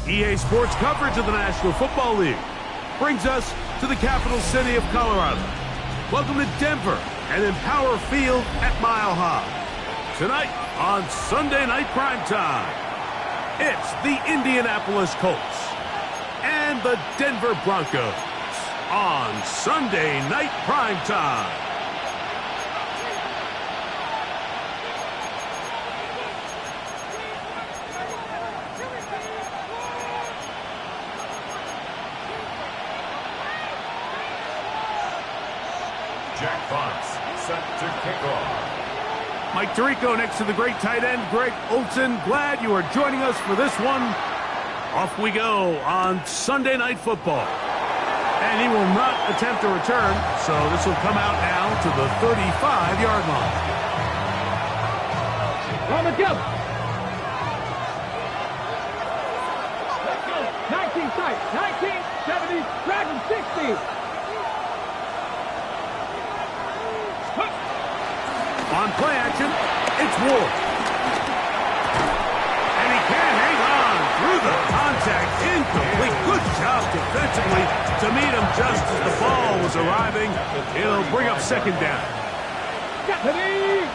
EA Sports coverage of the National Football League brings us to the capital city of Colorado. Welcome to Denver and Empower Field at Mile High. Tonight on Sunday Night Primetime, it's the Indianapolis Colts and the Denver Broncos on Sunday Night Primetime. Jack Fox set to kick off. Mike Tirico next to the great tight end, Greg Olsen. Glad you are joining us for this one. Off we go on Sunday Night Football. And he will not attempt a return, so this will come out now to the 35-yard line. On the jump. 19 sight, 19, 70, Dragon 60. On play action, it's Ward. And he can hang on through the contact. Incomplete. Good job defensively to meet him just as the ball was arriving. He'll bring up second down. Stephanie!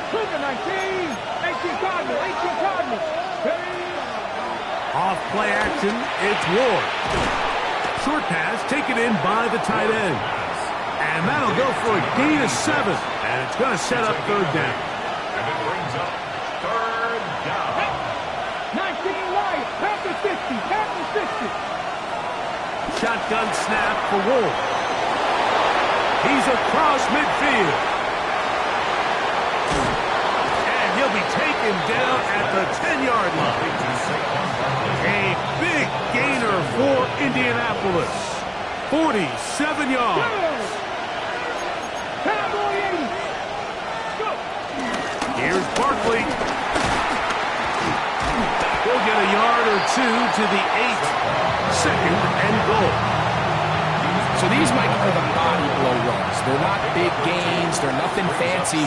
Cougar 19! 18 Cardinal! 18 Cardinal! Off play action, it's Ward. Short pass taken in by the tight end. And that'll go for a gain of 7. And it's going to set up third down. And it brings up third down. 19 right, Panther 60, Panther 60. Shotgun snap for Ward. He's across midfield. And he'll be taken down at the 10-yard line. A big gainer for Indianapolis. 47 yards. Here's Barkley. He'll get a yard or two to the 8. Second and goal. So these, Mike, are the body blow runs. They're not big gains. They're nothing fancy.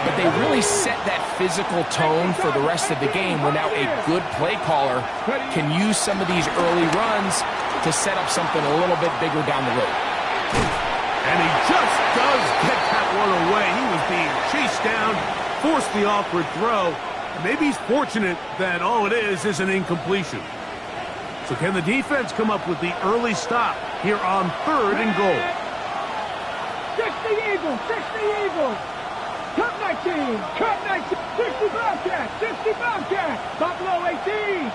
But they really set that physical tone for the rest of the game where now a good play caller can use some of these early runs to set up something a little bit bigger down the road. And he just does get that one away. He was being chased down, forced the awkward throw. Maybe he's fortunate that all it is an incompletion. So can the defense come up with the early stop here on third and goal? 60 Eagles, 60 Eagles. Cut 19, cut 19, 60 Bobcats, 60 Bobcats. Buffalo 18,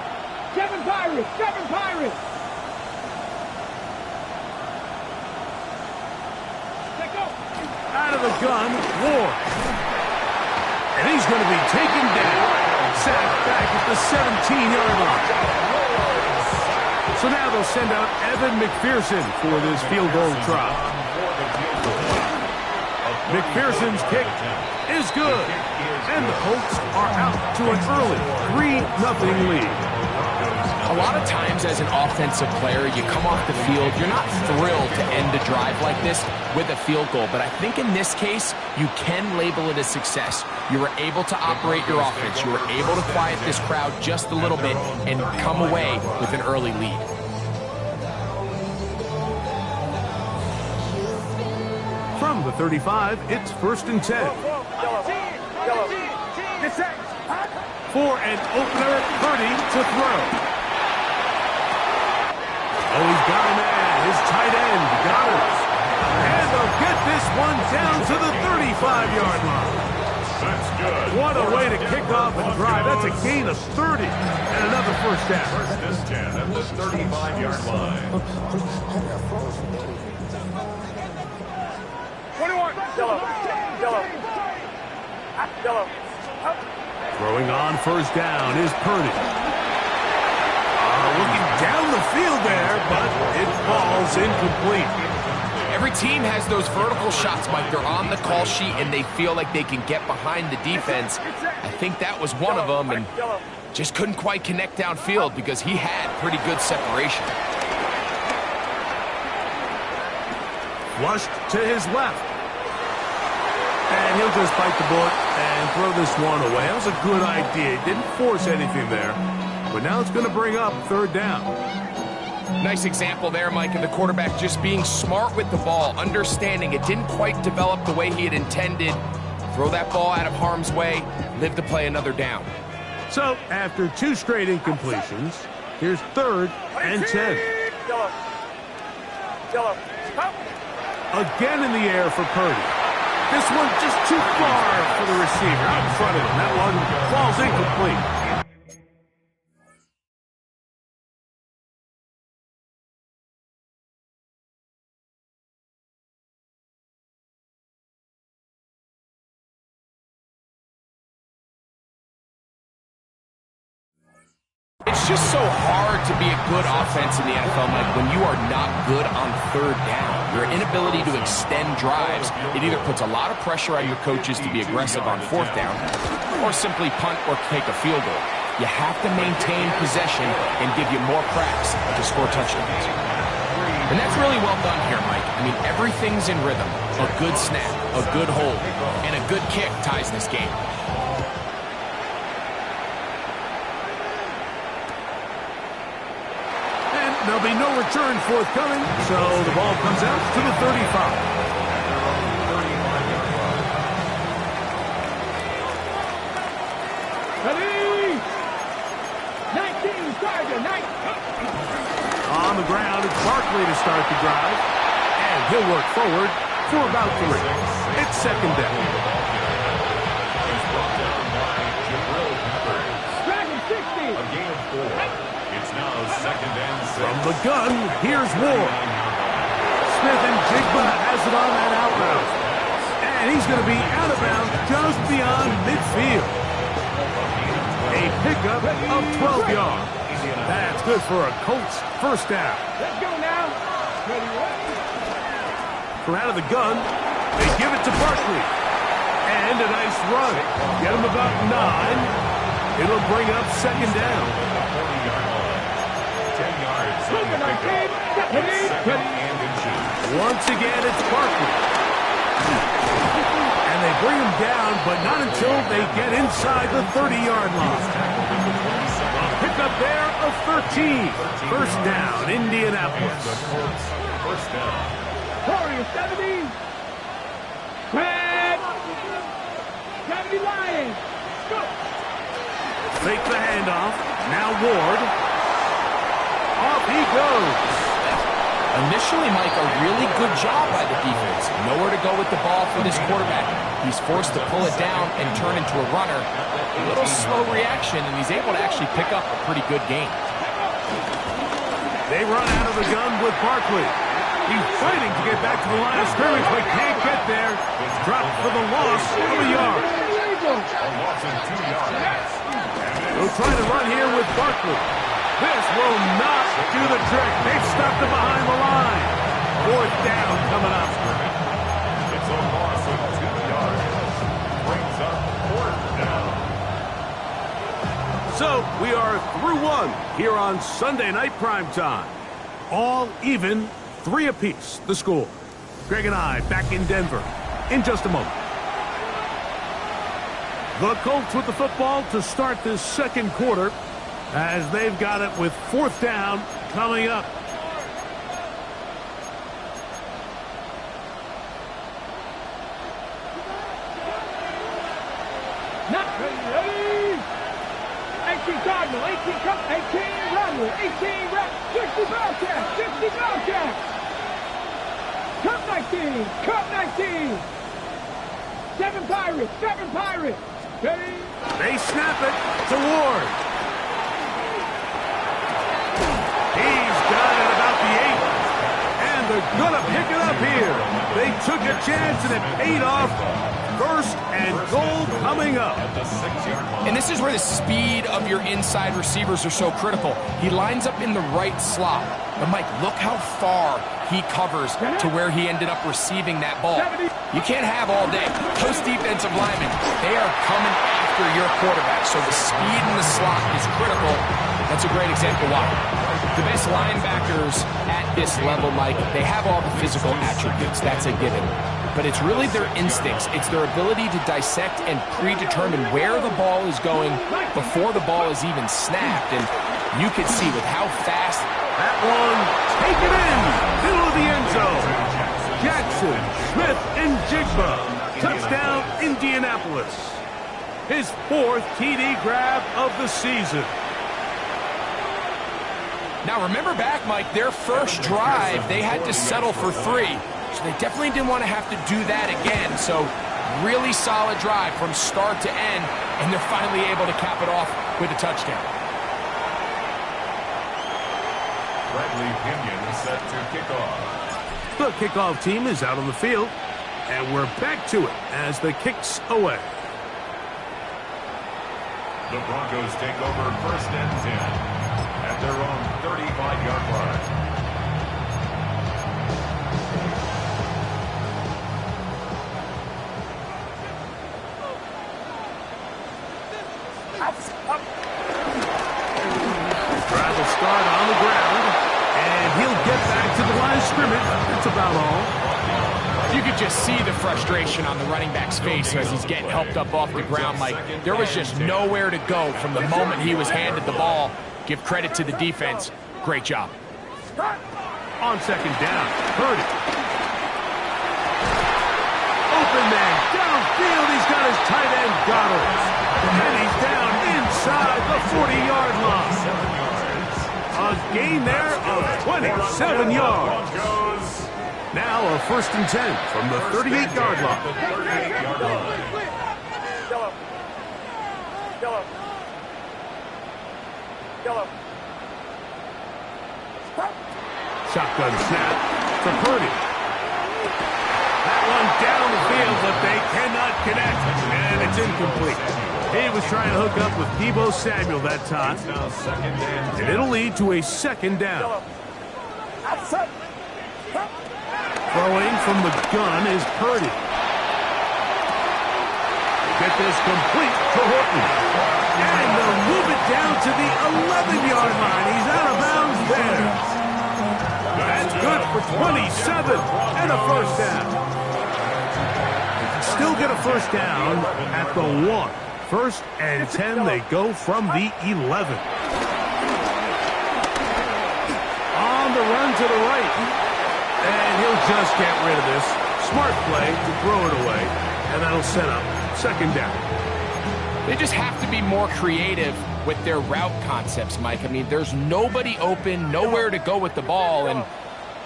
7 Pirates, 7 Pirates. Out of the gun, Ward. And he's going to be taken down. Sacked back at the 17-yard line. So now they'll send out Evan McPherson for this field goal try. McPherson's kick is good. And the Colts are out to an early 3-0 lead. A lot of times as an offensive player, you come off the field, you're not thrilled to end a drive like this with a field goal. But I think in this case, you can label it a success. You were able to operate your offense. You were able to quiet this crowd just a little bit and come away with an early lead. From the 35, it's 1st and 10. For an opener, Purdy to throw. Oh, he's got a man. His tight end, Goddard. And they'll get this one down to the 35-yard line. That's good. What a way to kick off a drive. That's a gain of 30 and another first down. 1st and 10 at the 35-yard line. 21, yellow. Throwing on first down is Purdy. Looking down the field there, but it falls incomplete. Every team has those vertical shots, Mike. They're on the call sheet, and they feel like they can get behind the defense. I think that was one of them, and just couldn't quite connect downfield because he had pretty good separation. Flushed to his left. And he'll just bite the bullet and throw this one away. That was a good idea. He didn't force anything there. But now it's going to bring up third down. Nice example there, Mike, of the quarterback just being smart with the ball, understanding it didn't quite develop the way he had intended. Throw that ball out of harm's way, live to play another down. So, after 2 straight incompletions, here's 3rd and 10. Again in the air for Purdy. This one just too far for the receiver out in front of him. That one falls incomplete. It's just so hard to be a good offense in the NFL, Mike, when you are not good on third down. Your inability to extend drives, it either puts a lot of pressure on your coaches to be aggressive on 4th down or simply punt or take a field goal. You have to maintain possession and give you more cracks to score touchdowns. And that's really well done here, Mike. I mean, everything's in rhythm. A good snap, a good hold, and a good kick ties this game. There'll be no return forthcoming, so the ball comes out to the 35. Ready? 19, Tiger, 19. On the ground, it's Barkley to start the drive. And he'll work forward for about 3. It's 2nd down. Dragon 60. A gain of 4. It's now 2nd and 6. From the gun, here's Ward. Smith and Jigba has it on that out route. And he's going to be out of bounds just beyond midfield. A pickup of 12 yards. That's good for a Colts first down. Let's go now. From out of the gun, they give it to Barkley. And a nice run. Get him about 9. It'll bring up 2nd down. 10 yards on the pickup. Once again, it's Barkley. And they bring him down, but not until they get inside the 30-yard line. A pickup there of 13. First down, Indianapolis. First down. Warriors 70. Red. 70 Lions. Go. Fake the handoff. Now Ward. Off he goes. Initially, Mike, a really good job by the defense. Nowhere to go with the ball for this quarterback. He's forced to pull it down and turn into a runner. A little slow reaction, and he's able to actually pick up a pretty good game. They run out of the gun with Barkley. He's fighting to get back to the line of scrimmage, but can't get there. Dropped for the loss of a yard. A loss of 2 yards. They'll try to run here with Barkley. This will not do the trick. They've stopped him behind the line. 4th down coming up. It's a loss of 2 yards. Brings up 4th down. So we are through 1 here on Sunday Night Primetime. All even, 3 apiece, the score. Greg and I back in Denver in just a moment. The Colts with the football to start this 2nd quarter, as they've got it with 4th down coming up. Not ready. 18 Cardinal, 18 Cup, 18 Runner, 18 Rep, 60 Bobcats, 60 Bobcats. Cup 19, Cup 19. 7 Pirates, 7 Pirates. Ready? They snap it to Ward. He's got it about the 8. And the gonna pick it up here. They took a chance and it paid off. First and goal coming up. At the 6-yard line. And this is where the speed of your inside receivers are so critical. He lines up in the right slot. But Mike, look how far he covers to where he ended up receiving that ball. You can't have all day. Those defensive linemen, they are coming after your quarterback. So the speed in the slot is critical. That's a great example why. The best linebackers at this level, Mike, they have all the physical attributes. That's a given. But it's really their instincts. It's their ability to dissect and predetermine where the ball is going before the ball is even snapped. And you can see with how fast that one taken in, middle of the end zone. Jackson, Smith, and Jigba. Touchdown, Indianapolis. His 4th TD grab of the season. Now remember back, Mike, their first drive, they had to settle for 3. So they definitely didn't want to have to do that again. So really solid drive from start to end, and they're finally able to cap it off with a touchdown. Bradley Pinion set to kick off. The kickoff team is out on the field, and we're back to it as the kick's away. The Broncos take over 1st and 10 at their own 35-yard line. Drive will start on the ground, and he'll get back to the line of scrimmage. That's about all. You could just see the frustration on the running back's face as he's getting helped up off the ground, Mike. There was just nowhere to go from the moment he was handed the ball. Give credit to the defense. Great job. On 2nd down, Purdy. Open man, downfield, he's got his tight end, Goddard. And he's down inside the 40-yard line. A gain there of 27 yards. Now a 1st and 10 from the 38-yard line. Shotgun snap for Purdy. That one down the field, but they cannot connect, and it's incomplete. He was trying to hook up with Deebo Samuel that time, and it'll lead to a 2nd down. Throwing from the gun is Purdy. Get this complete to Horton. And they'll move it down to the 11-yard line. He's out of bounds there. That's good for 27 and a 1st down. Still get a 1st down at the 1. 1st and 10, they go from the 11. On the run to the right. And he'll just get rid of this. Smart play to throw it away. And that'll set up 2nd down. They just have to be more creative with their route concepts, Mike. I mean, there's nobody open, nowhere to go with the ball, and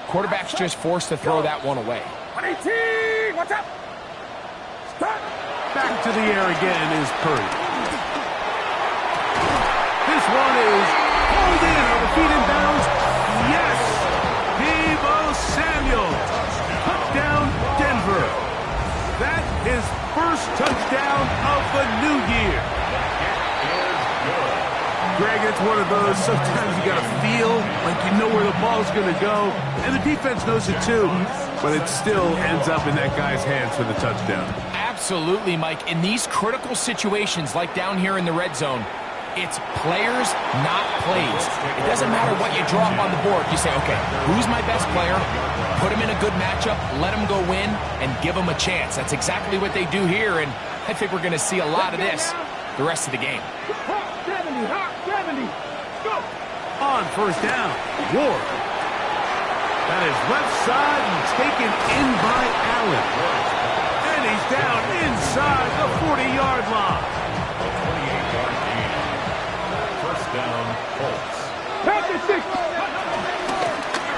quarterback's just forced to throw that one away. 118, what's up? Stop. Back to the air again is Purdy. This one is pulled in on the feet in bounds. Yes! Deebo Samuel. Touchdown, Denver. That is 1st touchdown of the new year. Greg, it's one of those, sometimes you got to feel like you know where the ball's going to go, and the defense knows it too, but it still ends up in that guy's hands for the touchdown. Absolutely, Mike. In these critical situations, like down here in the red zone, it's players, not plays. It doesn't matter what you draw up on the board. You say, okay, who's my best player? Put him in a good matchup, let him go win, and give him a chance. That's exactly what they do here, and I think we're going to see a lot of this the rest of the game. 70, go! On 1st down, Ward. That is left side and taken in by Allen. And he's down inside the 40-yard line. A 28-yard gain. 1st down, Colts.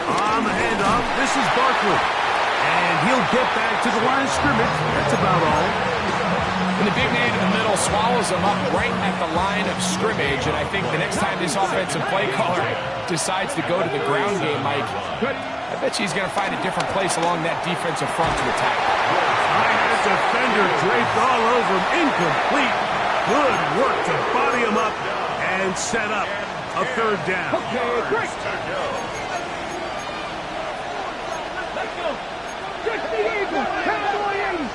On the handoff, this is Barkley. And he'll get back to the line of scrimmage. That's about all. And the big man in the middle swallows him up right at the line of scrimmage. And I think the next time this offensive play caller decides to go to the ground game, Mike, I Bet you he's going to find a different place along that defensive front to attack. That defender draped all over him. Incomplete. Good work to body him up and set up a third down. Okay, great. Let's go. 60 Eagles. Cowboy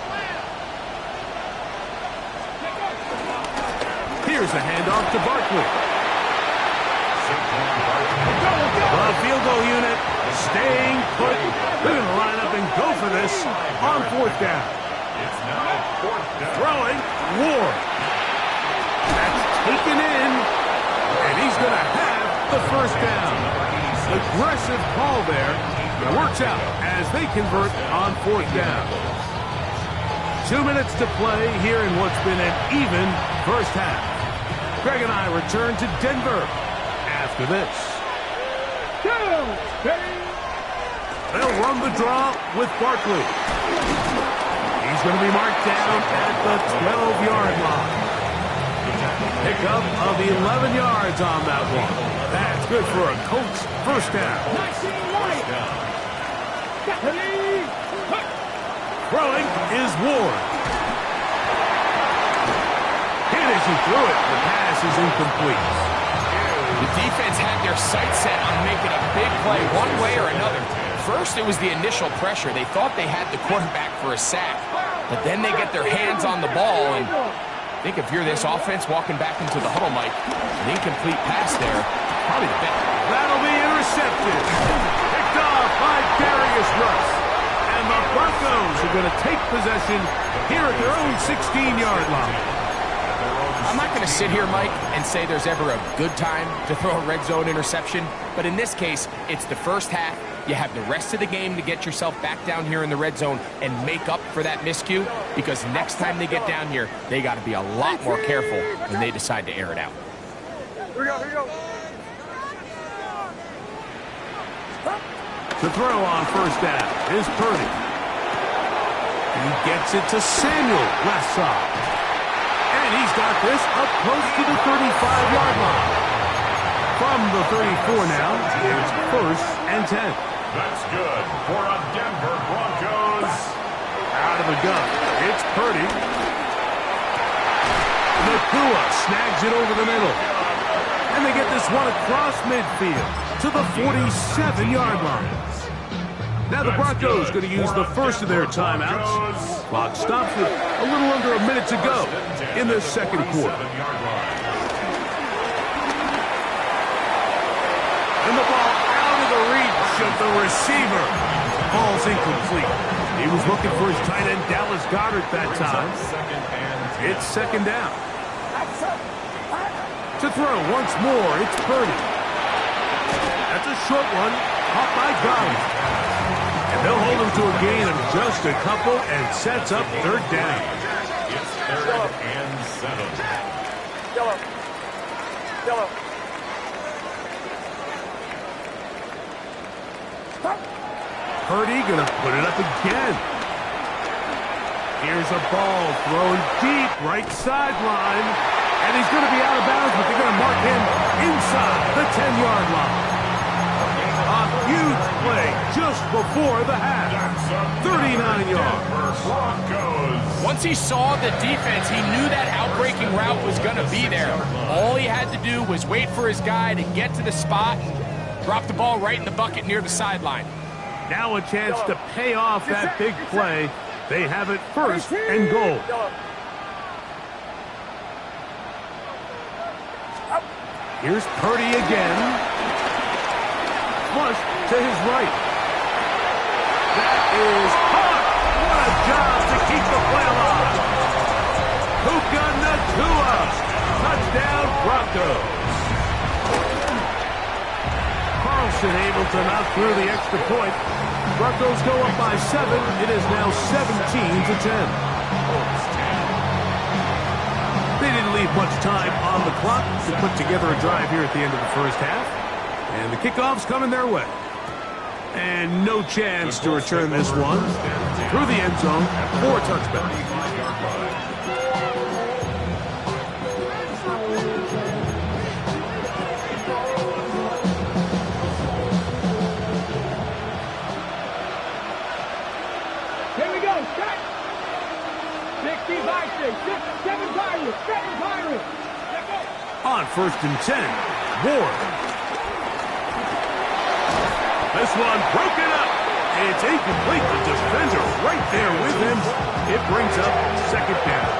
80. Here's a handoff to Barkley. The field goal unit staying put. They're going to line up and go for this on fourth down. It's now fourth down. Throwing, Ward. That's taken in, and he's going to have the first down. Aggressive call there. It works out as they convert on fourth down. 2 minutes to play here in what's been an even first half. Greg and I return to Denver after this. They'll run the draw with Barkley. He's going to be marked down at the 12-yard line. Pickup of 11 yards on that one. That's good for a Colts first down. Throwing is Ward. Hit as he threw it. The pass is incomplete. The defense had their sights set on making a big play one way or another. First, it was the initial pressure. They thought they had the quarterback for a sack. But then they get their hands on the ball, and I think if you're this offense walking back into the huddle, Mike, an incomplete pass there, probably the best. That'll be intercepted. Picked off by Darius Russ. And the Broncos are going to take possession here at their own 16-yard line. I'm not going to sit here, Mike, and say there's ever a good time to throw a red zone interception. But in this case, it's the first half. You have the rest of the game to get yourself back down here in the red zone and make up for that miscue, because next time they get down here, they got to be a lot more careful when they decide to air it out. Here we go. To throw on first down is Purdy. He gets it to Samuel left side. And he's got this up close to the 35-yard line. From the 34 now, it's first and 10. That's good for a Denver Broncos. Out of the gun, it's Purdy. Nakua snags it over the middle. And they get this one across midfield to the 47-yard line. Now the Broncos going to use the first of their timeouts. Clock stops with a little under a minute to go in the second quarter. And the ball out of the reach of the receiver. Ball's incomplete. He was looking for his tight end, Dallas Goedert, that time. It's second down. To throw once more, it's Purdy. That's a short one, caught by Goedert. And they'll hold him to a gain of just a couple and sets up third down. It's third and 7. Yellow. Purdy going to put it up again. Here's a ball thrown deep right sideline. And he's going to be out of bounds, but they're going to mark him inside the 10-yard line. A huge play just before the half. 39 yards. Once he saw the defense, he knew that outbreaking route was going to be there. All he had to do was wait for his guy to get to the spot and drop the ball right in the bucket near the sideline. Now a chance to pay off that big play. They have it first and goal. Here's Purdy again. Flush to his right. That is caught. What a job to keep the play alive. Puka Nacua. Touchdown, Broncos. Carlson able to knock through the extra point. Broncos go up by 7. It is now 17-10. They didn't leave much time on the clock to put together a drive here at the end of the first half. And the kickoff's coming their way. And no chance to return this one through the end zone for a touchback. first and 10. Ward. This one broken up. It's incomplete. The defender right there with him. It brings up second down.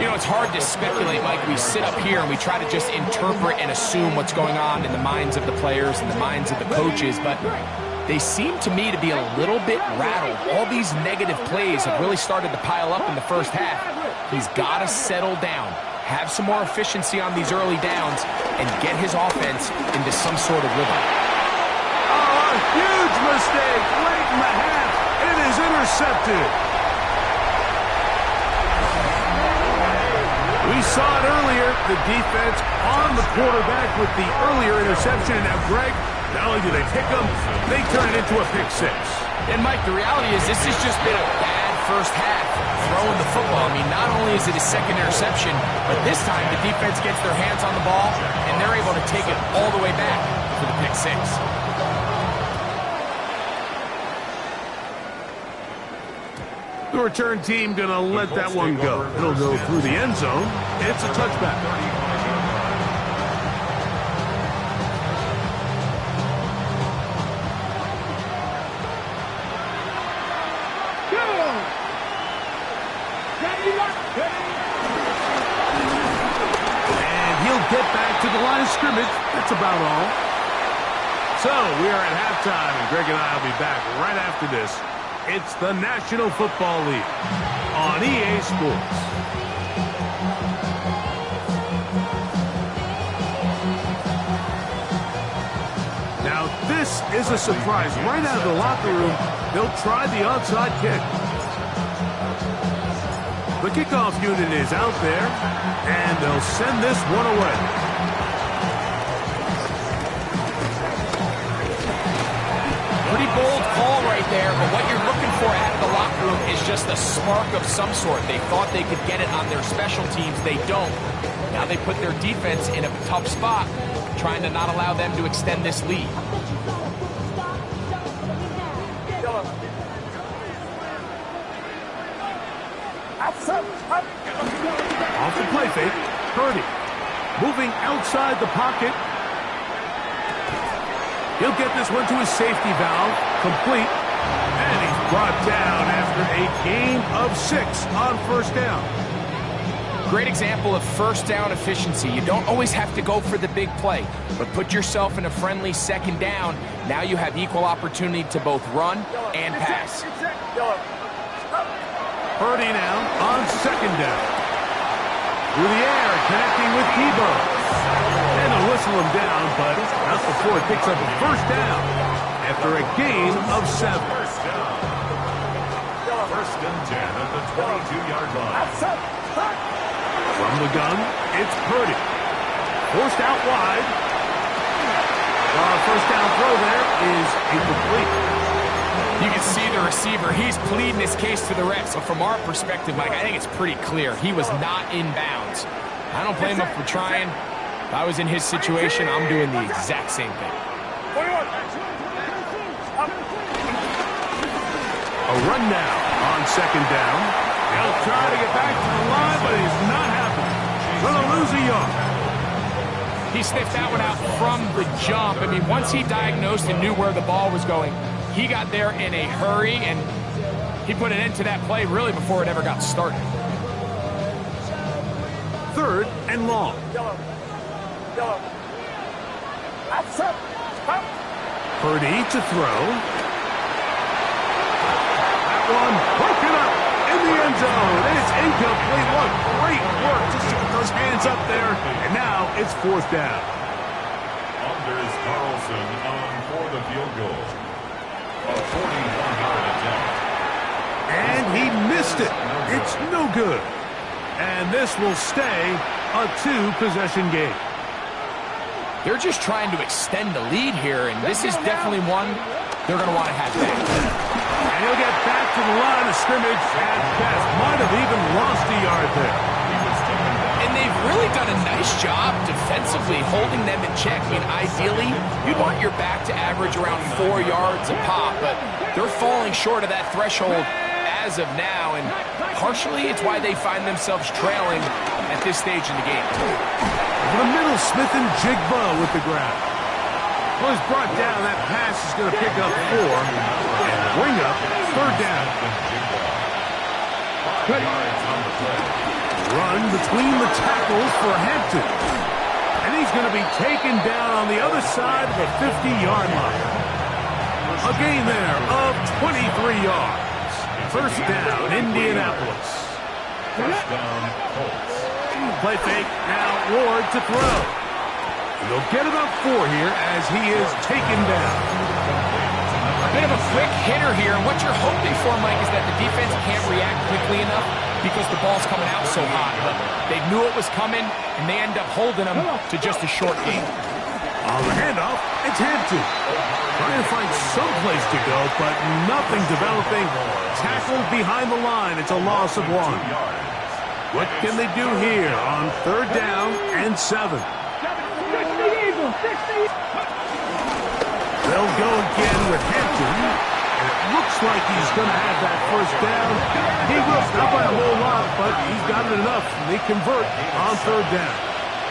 You know, it's hard to speculate, Mike. We sit up here and we try to just interpret and assume what's going on in the minds of the players and the minds of the coaches, but they seem to me to be a little bit rattled. All these negative plays have really started to pile up in the first half. He's got to settle down, have some more efficiency on these early downs, and get his offense into some sort of rhythm. Oh, a huge mistake late in the half. It is intercepted. We saw it earlier, the defense on the quarterback with the earlier interception. And now, Greg, not only do they pick him, they turn it into a pick six. And, Mike, the reality is this has just been a bad first half throwing the football. I mean, not only is it his second interception, but this time the defense gets their hands on the ball, and they're able to take it all the way back for the pick six. The return team going to let that one go. It'll go through the end zone. It's a touchback. And he'll get back to the line of scrimmage. That's about all. So we are at halftime, and Greg and I will be back right after this. It's the National Football League on EA Sports. Now, this is a surprise. Right out of the locker room, they'll try the onside kick. The kickoff unit is out there, and they'll send this one away. Pretty bold call right there, but what you're looking for out of the locker room is just a spark of some sort. They thought they could get it on their special teams. They don't. Now they put their defense in a tough spot, trying to not allow them to extend this lead. Off the play fake, Purdy moving outside the pocket. He'll get this one to his safety valve, complete, and he's brought down after a gain of 6 on first down. Great example of first down efficiency. You don't always have to go for the big play, but put yourself in a friendly second down. Now you have equal opportunity to both run and pass. Purdy now on second down. Through the air, connecting with Debo. And they'll whistle him down, but not before it picks up a first down after a gain of 7. First and 10 at the 22-yard line. From the gun, it's Purdy. Forced out wide. First down throw there is incomplete. You can see the receiver. He's pleading his case to the refs. So from our perspective, Mike, I think it's pretty clear. He was not in bounds. I don't blame him for trying. If I was in his situation, I'm doing the exact same thing. A run now on second down. He'll try to get back to the line, but it's not happening. Gonna lose a yard. He sniffed that one out from the jump. I mean, once he diagnosed and knew where the ball was going, he got there in a hurry, and he put an end to that play really before it ever got started. Third and long. Purdy to throw. That one broken up in the end zone. It's incomplete. What great work just to get those hands up there. And now it's fourth down. Anders Carlson on for the field goal. A 41-yard attempt. And he missed it. It's no good. And this will stay a 2-possession game. They're just trying to extend the lead here, and this is definitely one they're going to want to have back. And he'll get back to the line of scrimmage at best. Might have even lost a yard there. And they've really done a nice job defensively holding them in check. I mean, ideally, you'd want your back to average around 4 yards a pop, but they're falling short of that threshold as of now, and partially it's why they find themselves trailing at this stage in the game. Over the middle, Smith and Jigba with the grab. Well, he's brought down. That pass is going to pick up 4 and bring up third down. Run between the tackles for Hampton. And he's going to be taken down on the other side of the 50-yard line. A gain there of 23 yards. First down, Indianapolis. First down, Colts. Play fake, now Ward to throw. And they'll get it up 4 here as he is taken down. A bit of a quick hitter here, and what you're hoping for, Mike, is that the defense can't react quickly enough because the ball's coming out so hot. But they knew it was coming, and they end up holding them to just a short gain. On the handoff, it's Hampton. Trying to find some place to go, but nothing developing. Tackled behind the line. It's a loss of 1. What can they do here on third down and 7? 60 Eagles, 60. They'll go again with Hampton. And it looks like he's going to have that first down. He will, not by a whole lot, but he's got it enough. And they convert on third down.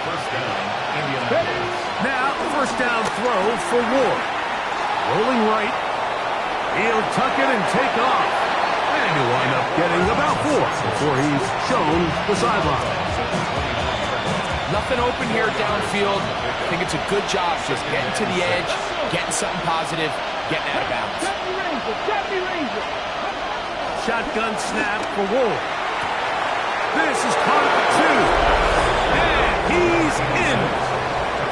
First down, Indianapolis. Now, first down throw for Ward. Rolling right. He'll tuck it and take off. And he'll wind up getting about 4 before he's shown the sideline. Nothing open here downfield. I think it's a good job just getting to the edge, getting something positive, getting out of bounds. Shotgun snap for Ward. This is caught at the 2. And he's in.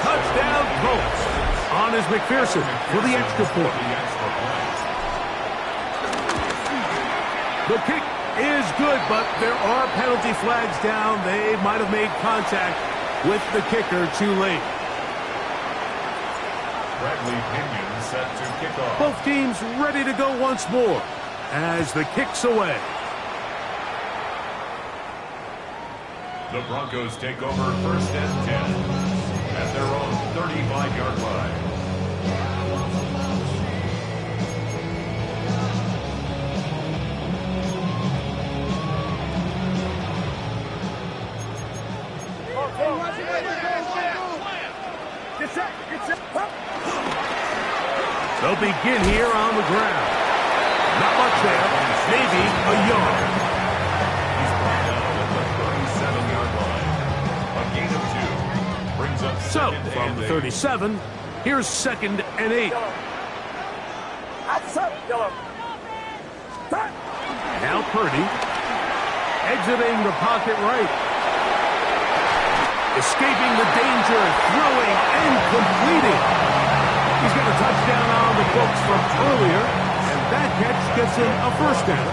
Touchdown Colts. On is McPherson for the extra point. The kick is good, but there are penalty flags down. They might have made contact with the kicker too late. Bradley Pinion set to kick off. Both teams ready to go once more as the kick's away. The Broncos take over first and 10 at their own 35-yard line. They'll begin here on the ground. Not much there. Maybe a yard. He's brought down at the 37-yard line. A gain of 2 brings up So, second from and the 8. 37, here's 2nd and 8. Now Purdy. Exiting the pocket right. Escaping the danger, throwing and completing. He's got a touchdown on the books from earlier, and that catch gets him a first down.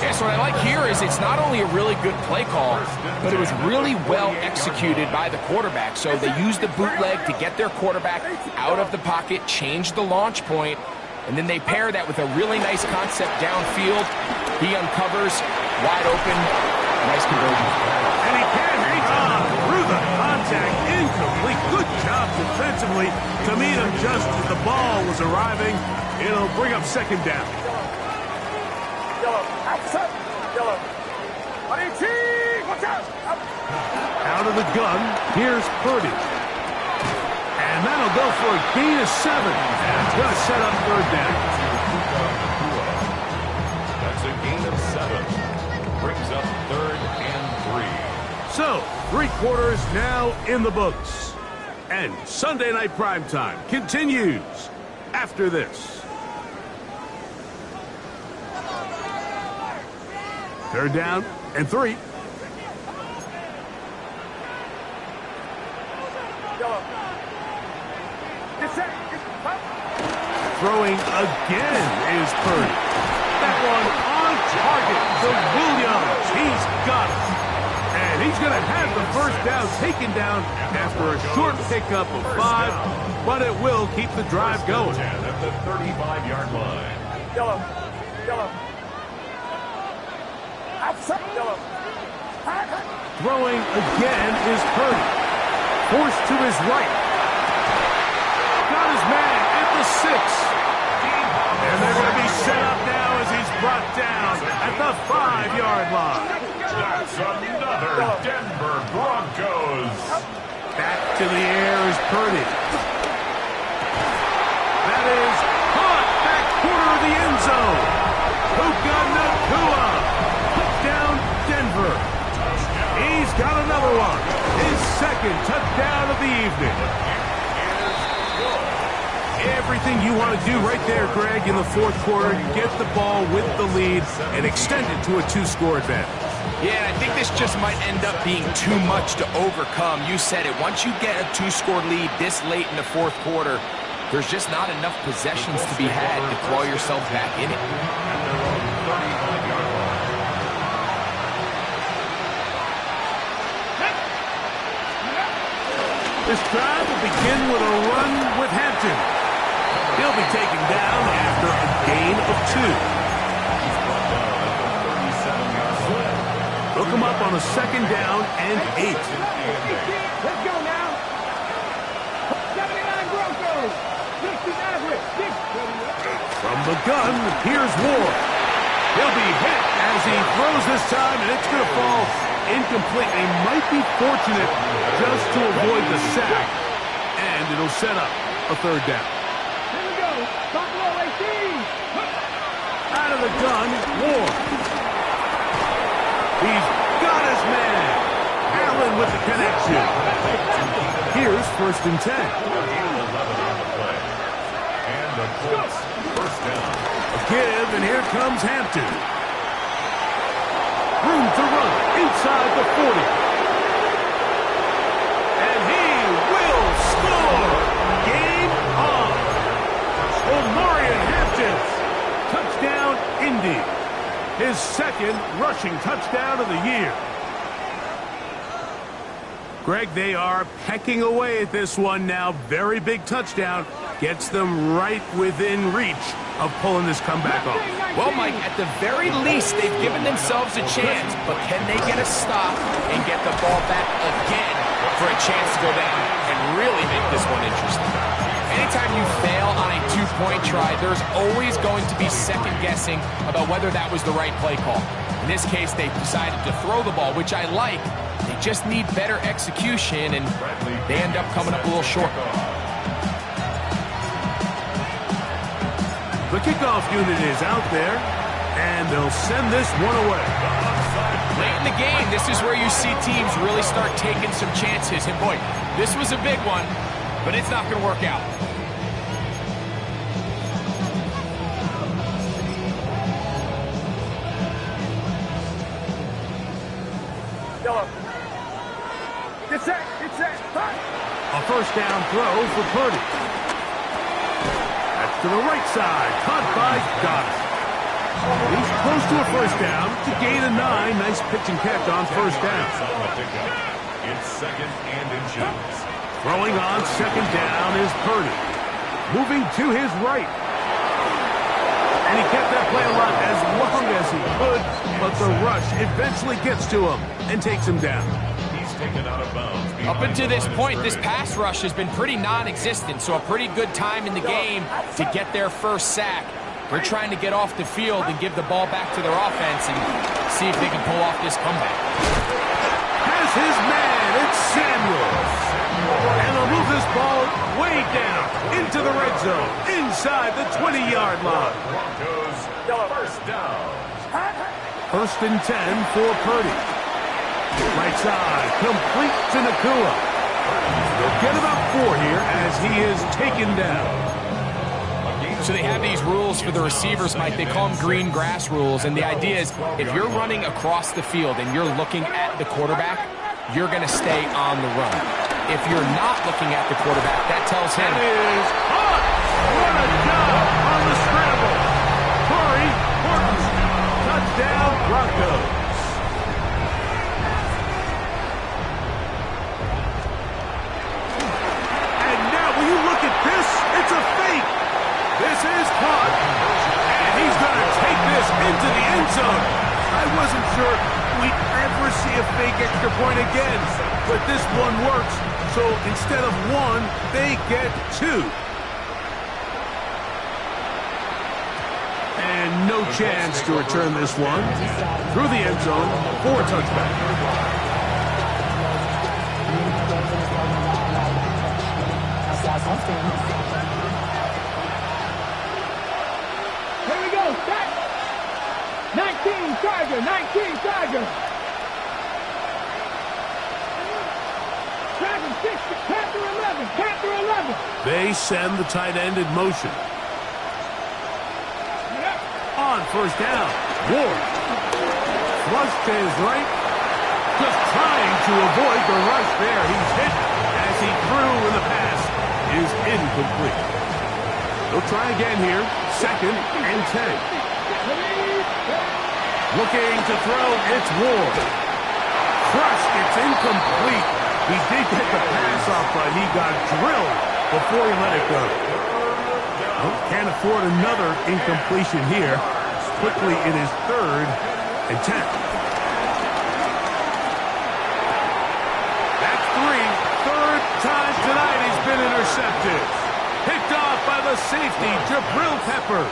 Yeah, so what I like here is it's not only a really good play call, but it was really well executed by the quarterback. So they used the bootleg to get their quarterback out of the pocket, change the launch point, and then they pair that with a really nice concept downfield. He uncovers, wide open, nice conversion. And he can hang on through the contact, incomplete. Good job defensively to meet him just as the ball was arriving. It'll bring up second down. Out of the gun, here's Purdy. And that'll go for a gain of 7. And it's going to set up third down. That's a gain of 7. Brings up 3rd and 3. So, 3 quarters now in the books. And Sunday Night Primetime continues after this. Third down and 3. Throwing again is Purdy. That one on target to Williams. He's got it. And he's going to have the first down taken down after a short pickup of 5, but it will keep the drive going. 10 at the 35-yard line. Throwing again is Purdy. Forced to his right. Got his man at the 6. And they're going to be set up now as he's brought down at the 5-yard line. That's another Denver Broncos. That to the air is Purdy. That is caught back corner of the end zone. Puka Nacua. Touchdown, Denver. He's got another one. His second touchdown of the evening. Everything you want to do right there, Greg, in the fourth quarter. Get the ball with the lead and extend it to a 2-score advantage. Yeah, and I think this just might end up being too much to overcome. You said it. Once you get a 2-score lead this late in the fourth quarter, there's just not enough possessions to be had to claw yourself back in it. This drive will begin with a run with Hampton. He'll be taken down after a gain of 2. Look him up on a second down and 8. Let's go now. 79 Broncos. 60 Maverick. From the gun, here's Ward. He'll be hit as he throws this time, and it's going to fall incomplete. They might be fortunate just to avoid the sack, and it'll set up a third down. Here we go. Buffalo 18. Out of the gun, Ward. He's got his man. Allen with the connection. Here's 1st and 10. And the Colts, first down. A give, and here comes Hampton. Room to run inside the 40. And he will score. Game on. Omarion Hampton. Touchdown, Indy. His second rushing touchdown of the year. Greg, they are pecking away at this one now. Very big touchdown. Gets them right within reach of pulling this comeback off. Well, Mike, at the very least, they've given themselves a chance. But can they get a stop and get the ball back again for a chance to go down and really make this one interesting? Anytime you fail on a 2-point try, there's always going to be second guessing about whether that was the right play call. In this case, they decided to throw the ball, which I like. They just need better execution, and they end up coming up a little short. The kickoff unit is out there, and they'll send this one away. Late in the game, this is where you see teams really start taking some chances. And boy, this was a big one, but it's not going to work out. A first down throw for Purdy. That's to the right side. Caught by Goddard. He's close to a first down to gain a 9. Nice pitch and catch on first down. It's second and inches. Throwing on second down is Purdy. Moving to his right. And he kept that play alive as long as he could, but the rush eventually gets to him and takes him down. He's taken out of bounds. Up until this point, this pass rush has been pretty non-existent, so a pretty good time in the game to get their first sack. They're trying to get off the field and give the ball back to their offense and see if they can pull off this comeback. Has his man, it's Samuels. And they'll move this ball way down into the red zone, inside the 20-yard line. Broncos, first down. 1st and 10 for Purdy. Right side, complete to Nacua. They'll get about 4 here as he is taken down. So they have these rules for the receivers, Mike. They call them green grass rules. And the idea is if you're running across the field and you're looking at the quarterback, you're going to stay on the run. If you're not looking at the quarterback, that tells him. That is hot. What a job on the scramble. Corey Horton. Touchdown, Broncos. And now, will you look at this? It's a fake. This is caught. And he's going to take this into the end zone. I wasn't sure we'd ever see a fake extra point again, but this one works. So instead of 1, they get 2. And no chance to return this one through the end zone for a touchback. Here we go, set. 19 Tiger, 19 Tiger. Dragon 60, Panther 11, Panther 11. They send the tight end in motion. On first down, Ward. Flush to his right. Just trying to avoid the rush there. He's hit as he threw, and the pass is incomplete. They'll try again here. 2nd and 10. Looking to throw, it's Ward. Crushed, it's incomplete. He did get the pass off, but he got drilled before he let it go. Well, can't afford another incompletion here. Quickly, it is 3rd and 10. That's 3. 3rd time tonight he's been intercepted. Picked off by the safety, Jabril Peppers.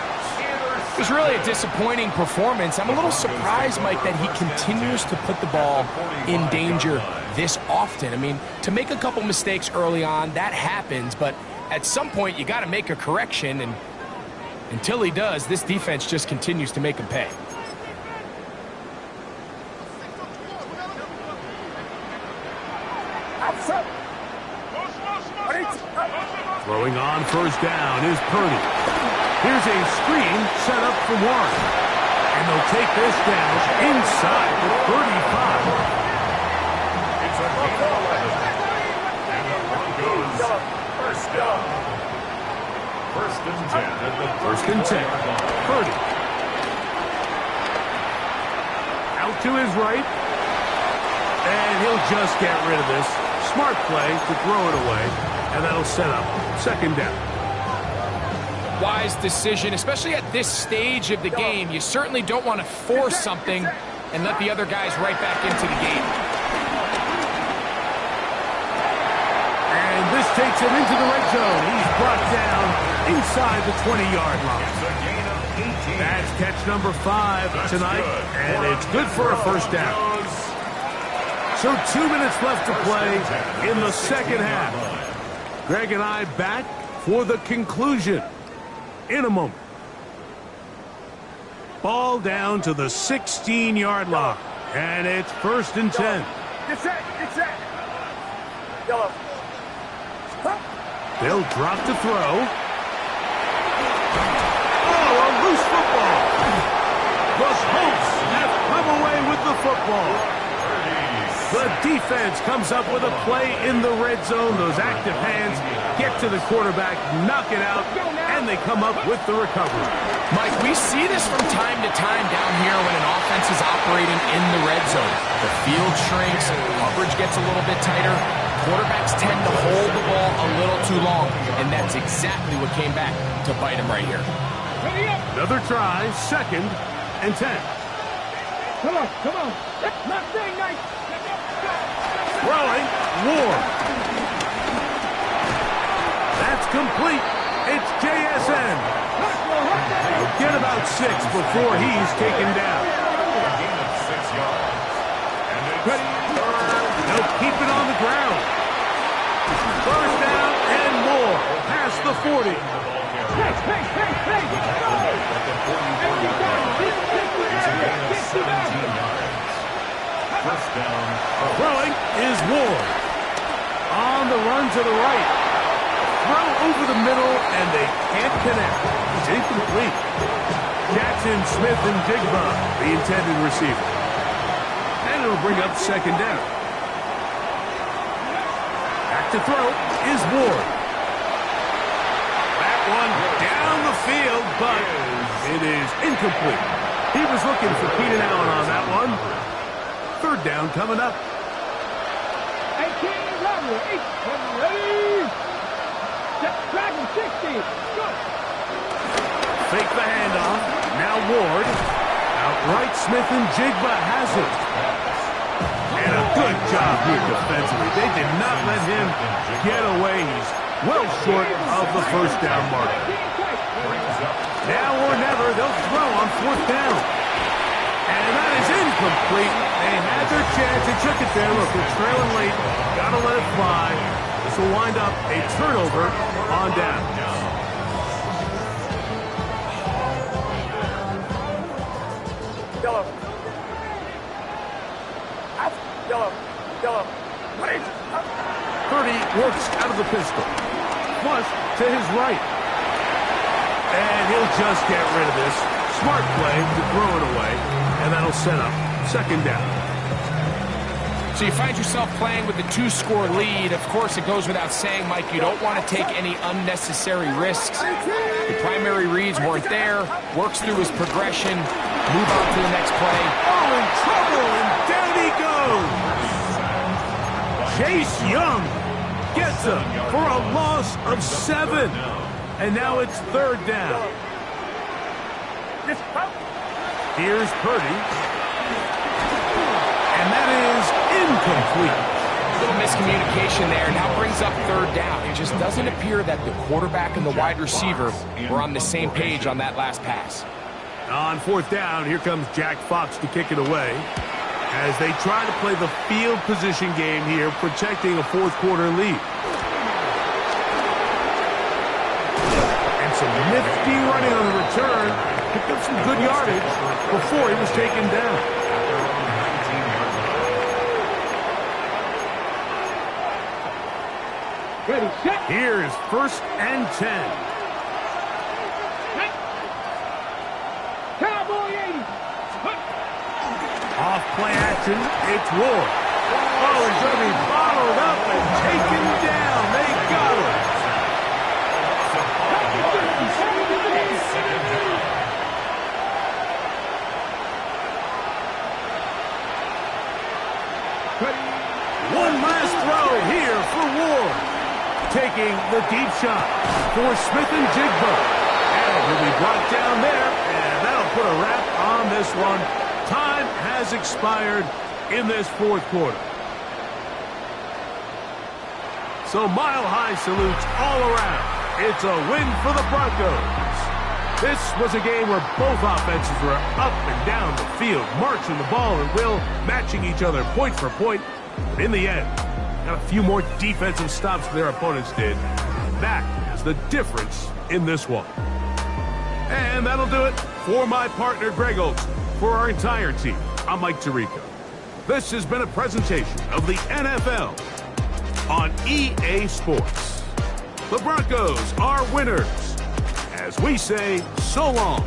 It was really a disappointing performance. I'm a little surprised, Mike, that he continues to put the ball in danger this often. I mean, to make a couple mistakes early on, that happens, but at some point you got to make a correction, and until he does, this defense just continues to make him pay. Throwing on first down is Purdy. Here's a screen set up for Warren. And they'll take this down inside the 35. It's a gain of 11. And the Broncos first down. 1st and 10 at the 1st and 10. Purdy. Out to his right. And he'll just get rid of this. Smart play to throw it away. And that'll set up 2nd down. Wise decision, especially at this stage of the game. You certainly don't want to force something and let the other guys right back into the game. And this takes him into the red zone. He's brought down inside the 20-yard line. It's a gain of 18. That's catch number 5 tonight, and it's good for a first down. So 2 minutes left to play in the 2nd half. Greg and I back for the conclusion in a moment. Ball down to the 16-yard line, and it's 1st and 10. Get set, get set. Yellow. They'll drop to throw. Oh, a loose football. The Colts have come away with the football. The defense comes up with a play in the red zone. Those active hands get to the quarterback, knock it out, and they come up with the recovery. Mike, we see this from time to time down here when an offense is operating in the red zone. The field shrinks, coverage gets a little bit tighter. Quarterbacks tend to hold the ball a little too long, and that's exactly what came back to bite him right here. Another try, 2nd and 10. Come on, come on. Not saying nice. Throwing, Ward. That's complete. It's JSN. He'll get about 6 before he's taken down. A gain of 6 yards. And it's 3rd. They'll keep it on the ground. First down and more. Past the 40. It's a gain of 17 yards. First down. Throwing is Ward. On the run to the right. Throw over the middle, and they can't connect. It's incomplete. Jackson, Smith, and Digba, the intended receiver. And it'll bring up 2nd down. Back to throw is Ward. That one down the field, but it is incomplete. He was looking for Keenan Allen on that one. 3rd down coming up. 18, Robert, 8, ready. Dragon 60, go. Fake the handoff. Now Ward. Outright, Smith and Jigba has it. And a good job here defensively. They did not let him get away. He's well short of the first down mark. Now or never, they'll throw on 4th down. And that is incomplete. They had their chance. They took it there. Look, they're trailing late. Got to let it fly. This will wind up a turnover on down. Yellow. Yellow. Yellow. 30 works out of the pistol. Flush to his right. And he'll just get rid of this. Smart play to throw it away. And that'll set up second down. So you find yourself playing with a 2-score lead. Of course, it goes without saying, Mike, you don't want to take any unnecessary risks. The primary reads weren't there. Works through his progression. Move on to the next play. Oh, in trouble, and down he goes. Chase Young gets him for a loss of 7. And now it's third down. Here's Purdy. And that is incomplete. A little miscommunication there. Now brings up third down. It just doesn't appear that the quarterback and the wide receiver were on the same page on that last pass. On fourth down, here comes Jack Fox to kick it away as they try to play the field position game here, protecting a fourth quarter lead. And some nifty running on the return. Picked up some good yardage before he was taken down. Ready, set. Here's first and 10. Cowboy 80. Off play action, it's Ward. Oh, he's going to be bottled up and taken down. They got him. One last throw here for Ward. Taking the deep shot for Smith and Jigba. And he'll be brought down there, and that'll put a wrap on this one. Time has expired in this fourth quarter. So Mile High salutes all around. It's a win for the Broncos. This was a game where both offenses were up and down the field, marching the ball and will, matching each other point for point. But in the end, got a few more defensive stops than their opponents did. That is the difference in this one. And that'll do it for my partner, Greg Olson. For our entire team, I'm Mike Tirico. This has been a presentation of the NFL on EA Sports. The Broncos are winners. As we say, so long.